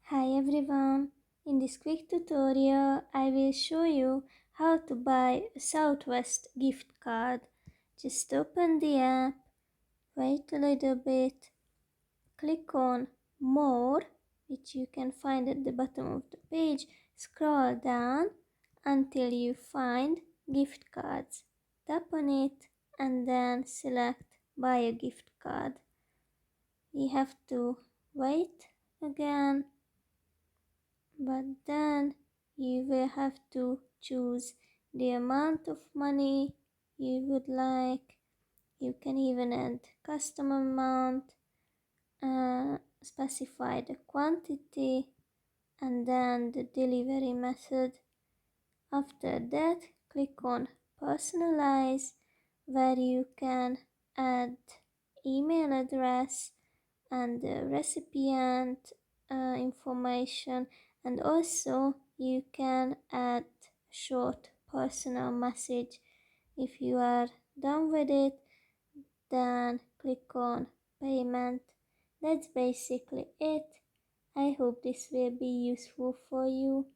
Hi everyone, in this quick tutorial I will show you how to buy a Southwest gift card. Just open the app, wait a little bit, click on More, which you can find at the bottom of the page, scroll down until you find gift cards. Tap on it and then select Buy a gift card. You have to wait again, but then you will have to choose the amount of money you would like. You can even add custom amount, specify the quantity, and then the delivery method. After that, click on personalize, where you can add email address and the recipient information, and also you can add short personal message. If you are done with it, then click on payment. That's basically it. I hope this will be useful for you.